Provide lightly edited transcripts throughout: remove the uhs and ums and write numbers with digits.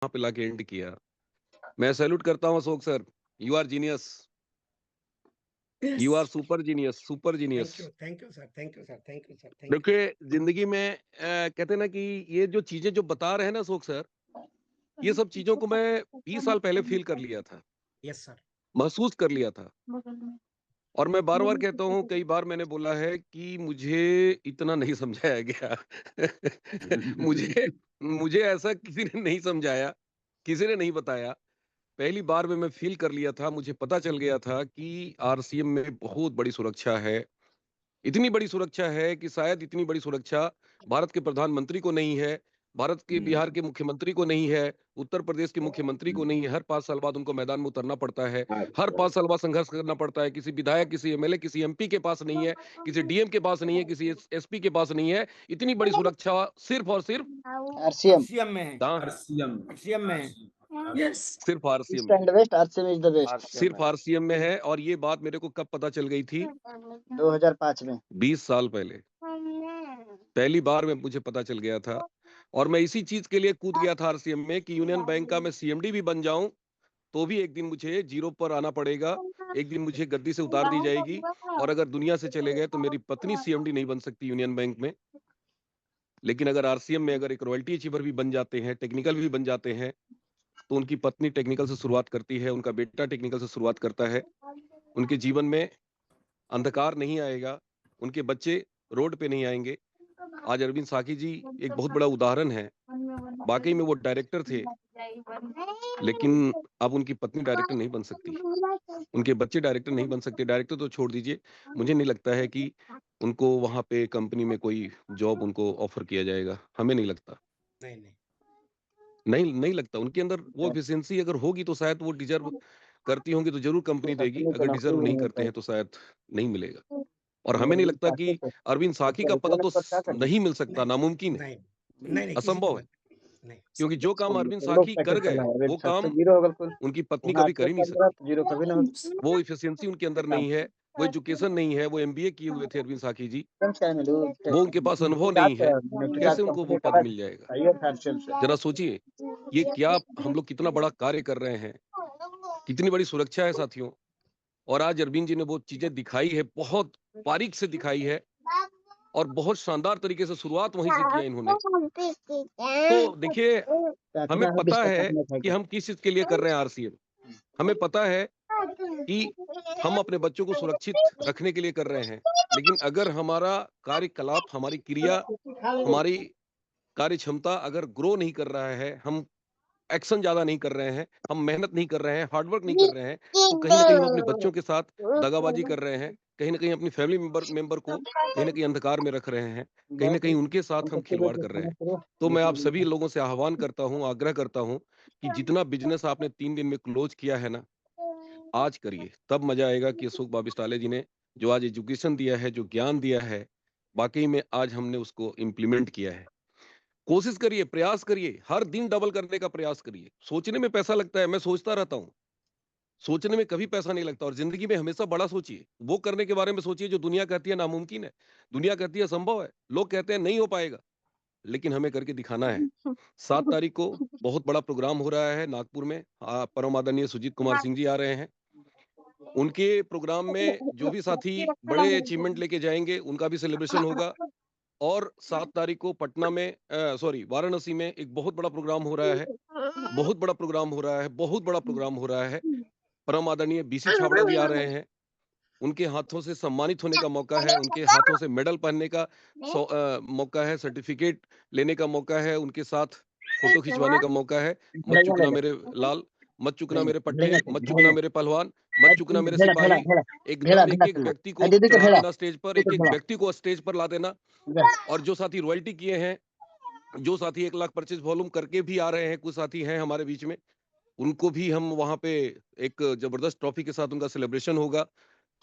वहां पे लाके एंड किया। मैं सैल्यूट करता हूँ Ashok sir, you are genius, you are super genius, super genius. Thank you sir, thank you sir, thank you sir, thank you. देखिए जिंदगी में कहते हैं ना कि ये जो चीजें जो बता रहे हैं ना अशोक सर, ये सब चीजों को मैं 20 साल पहले फील कर लिया था, यस सर। महसूस कर लिया था। और मैं बार बार कहता हूँ, कई बार मैंने बोला है कि मुझे इतना नहीं समझाया गया। मुझे मुझे ऐसा किसी ने नहीं समझाया, किसी ने नहीं बताया। पहली बार में मैं फील कर लिया था, मुझे पता चल गया था कि आरसीएम में बहुत बड़ी सुरक्षा है। इतनी बड़ी सुरक्षा है कि शायद इतनी बड़ी सुरक्षा भारत के प्रधानमंत्री को नहीं है, भारत के बिहार के मुख्यमंत्री को नहीं है, उत्तर प्रदेश के मुख्यमंत्री को नहीं है। हर 5 साल बाद उनको मैदान में उतरना पड़ता है। हर 5 साल बाद संघर्ष करना पड़ता है। किसी विधायक, किसी एमएलए, किसी एमपी के पास नहीं है, किसी डीएम के पास नहीं है, किसी एसपी के पास नहीं है। इतनी बड़ी सुरक्षा सिर्फ और सिर्फ आरसीएम में है, कहाँ है? आरसीएम में है। यस, सिर्फ आरसीएम ईस्ट में एंड है, west, RCM is the best. सिर्फ आरसीएम में है। और ये बात मेरे को कब पता चल गई थी? 2005 में, 20 साल पहले पहली बार में मुझे पता चल गया था। और मैं इसी चीज के लिए कूद गया था आरसीएम में कि यूनियन बैंक का मैं सीएमडी भी बन जाऊं तो भी एक दिन मुझे जीरो पर आना पड़ेगा, एक दिन मुझे गद्दी से उतार दी जाएगी। और अगर दुनिया से चले गए तो मेरी पत्नी सीएमडी नहीं बन सकती यूनियन बैंक में। लेकिन अगर आरसीएम में अगर एक रॉयल्टी अचीवर भी बन जाते हैं, टेक्निकल भी बन जाते हैं, तो उनकी पत्नी टेक्निकल से शुरुआत करती है, उनका बेटा टेक्निकल से शुरुआत करता है। उनके जीवन में अंधकार नहीं आएगा, उनके बच्चे रोड पे नहीं आएंगे। आज अरविंद साकी जी एक बहुत बड़ा उदाहरण है। वाकई में वो डायरेक्टर थे, लेकिन अब उनकी पत्नी डायरेक्टर नहीं बन सकती, उनके बच्चे डायरेक्टर नहीं बन सकते। डायरेक्टर तो छोड़ दीजिए, मुझे नहीं लगता है कि उनको वहां पे कंपनी में कोई जॉब उनको ऑफर किया जाएगा। हमें नहीं लगता, नहीं नहीं नहीं लगता। उनके अंदर वो एफिशिएंसी अगर होगी तो शायद वो डिजर्व करती होंगी तो जरूर कंपनी देगी, अपनी तो अगर नौकरी डिजर्व भी नहीं नहीं करते हैं पाई। तो शायद नहीं मिलेगा। और हमें नहीं लगता कि अरविंद साकी का पद तो नहीं मिल सकता, नामुमकिन है, नहीं नहीं नहीं, किसी को असंभव है। नहीं। क्योंकि जो काम अरविंद लोग साकी कर पैकेज गए चला है, वो सबसे काम जीरो होगा कुल। उनकी पत्नी यहाँ कभी कर ही नहीं 15 सकती। तो जीरो कभी ना हो। वो एफिशिएंसी उनके अंदर नहीं है, वो एजुकेशन नहीं है, वो एमबीए किए हुए थे अरविंद साकी जी, वो उनके पास अनुभव नहीं है, तो कैसे उनको वो पद मिल जाएगा? जरा सोचिए, ये क्या हम लोग कितना बड़ा कार्य कर रहे हैं, कितनी बड़ी सुरक्षा है साथियों। और आज अरविंद जी ने वो चीजें दिखाई है, बहुत बारीक से दिखाई है, और बहुत शानदार तरीके से शुरुआत वहीं से किया इन्होंने। तो देखिए, हमें पता है कि हम किस चीज के लिए कर रहे हैं आरसीएम। हमें पता है कि हम अपने बच्चों को सुरक्षित रखने के लिए कर रहे हैं। लेकिन अगर हमारा कार्यकलाप, हमारी क्रिया, हमारी कार्य क्षमता अगर ग्रो नहीं कर रहा है, हम एक्शन ज्यादा नहीं कर रहे हैं, हम मेहनत नहीं कर रहे हैं, हार्डवर्क नहीं कर रहे हैं, तो कहीं ना कहीं हम अपने बच्चों के साथ दगाबाजी कर रहे हैं। कहीं ना कहीं अपनी फैमिली मेंबर को कहीं ना कहीं अंधकार में रख रहे हैं, कहीं ना कहीं उनके साथ हम खिलवाड़ कर रहे हैं। तो मैं आप सभी लोगों से आह्वान करता हूं, आग्रह करता हूं कि जितना बिजनेस आपने 3 दिन में क्लोज किया है ना, आज करिए, तब मजा आएगा कि अशोक बाबिस्टाले जी ने जो आज एजुकेशन दिया है, जो ज्ञान दिया है, वाकई में आज हमने उसको इम्प्लीमेंट किया है। कोशिश करिए, प्रयास करिए, हर दिन डबल करने का प्रयास करिए। सोचने में पैसा लगता है, मैं सोचता रहता हूँ, सोचने में कभी पैसा नहीं लगता। और जिंदगी में हमेशा बड़ा सोचिए, वो करने के बारे में सोचिए जो दुनिया कहती है नामुमकिन है, दुनिया कहती है संभव है, लोग कहते हैं नहीं हो पाएगा, लेकिन हमें करके दिखाना है। 7 तारीख को बहुत बड़ा प्रोग्राम हो रहा है नागपुर में। परम आदरणीय सुजीत कुमार सिंह जी आ रहे हैं। उनके प्रोग्राम में जो भी साथी बड़े अचीवमेंट लेके जाएंगे, उनका भी सेलिब्रेशन होगा। और 7 तारीख को पटना में, सॉरी, वाराणसी में एक बहुत बड़ा प्रोग्राम हो रहा है, बहुत बड़ा प्रोग्राम हो रहा है, बहुत बड़ा प्रोग्राम हो रहा है। परम आदरणीय बीसी छाबड़ा जी आ रहे हैं। उनके हाथों से सम्मानित होने का मौका है, उनके हाथों से मेडल पहनने का मौका है, सर्टिफिकेट लेने का मौका है, उनके साथ फोटो खिंचवाने का मौका है। मत चूकना मेरे लाल, मत चूकना मेरे पट्टे, मत चूकना मेरे पहलवान, मत चूकना मेरे सिपाही। एकदम एक एक व्यक्ति को चढ़ा देना स्टेज पर, एक एक व्यक्ति को स्टेज पर ला देना। और जो साथी रॉयल्टी किए हैं, जो साथी 1 लाख परचेज वॉल्यूम करके भी आ रहे हैं, कुछ साथी हैं हमारे बीच में, उनको भी हम वहां पे एक जबरदस्त ट्रॉफी के साथ उनका सेलिब्रेशन होगा।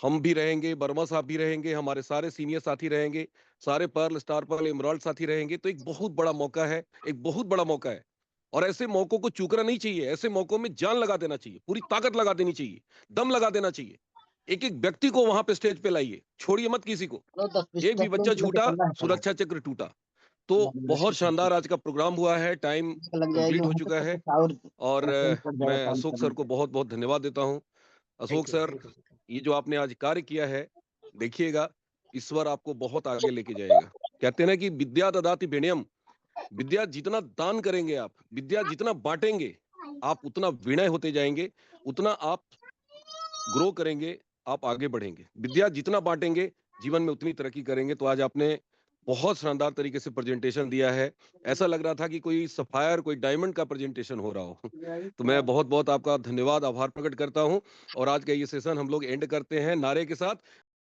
हम भी रहेंगे, वर्मा साहब भी रहेंगे, हमारे सारे सीनियर साथी रहेंगे, सारे पर्ल, स्टार पर्ल, एमराल्ड साथी रहेंगे। तो एक बहुत बड़ा मौका है, एक बहुत बड़ा मौका है। और ऐसे मौकों को चूकना नहीं चाहिए, ऐसे मौकों में जान लगा देना चाहिए, पूरी ताकत लगा देनी चाहिए, दम लगा देना चाहिए। एक एक व्यक्ति को वहां पे स्टेज पे लाइए, छोड़िए मत किसी को। एक भी बच्चा छूटा, सुरक्षा चक्र टूटा। तो बहुत शानदार आज का प्रोग्राम हुआ है, टाइम कंप्लीट हो चुका है और मैं अशोक सर को बहुत बहुत धन्यवाद देता हूँ। Ashok Thank you, sir, thank you, thank you. ये जो आपने आज कार्य किया है, देखिएगा ईश्वर आपको बहुत आगे लेके जाएगा। कहते हैं ना कि विद्या ददाति विनयम, विद्या जितना दान करेंगे आप, विद्या जितना बांटेंगे, आप उतना विनय होते जाएंगे, उतना आप ग्रो करेंगे, आप आगे बढ़ेंगे। विद्या जितना बांटेंगे, जीवन में उतनी तरक्की करेंगे। तो आज आपने बहुत शानदार तरीके से प्रेजेंटेशन दिया है। ऐसा लग रहा था कि कोई सफायर, कोई डायमंड का प्रेजेंटेशन हो रहा हो। तो मैं बहुत-बहुत आपका धन्यवाद, आभार प्रकट करता हूँ और आज का ये सेशन हम लोग एंड करते हैं नारे के साथ।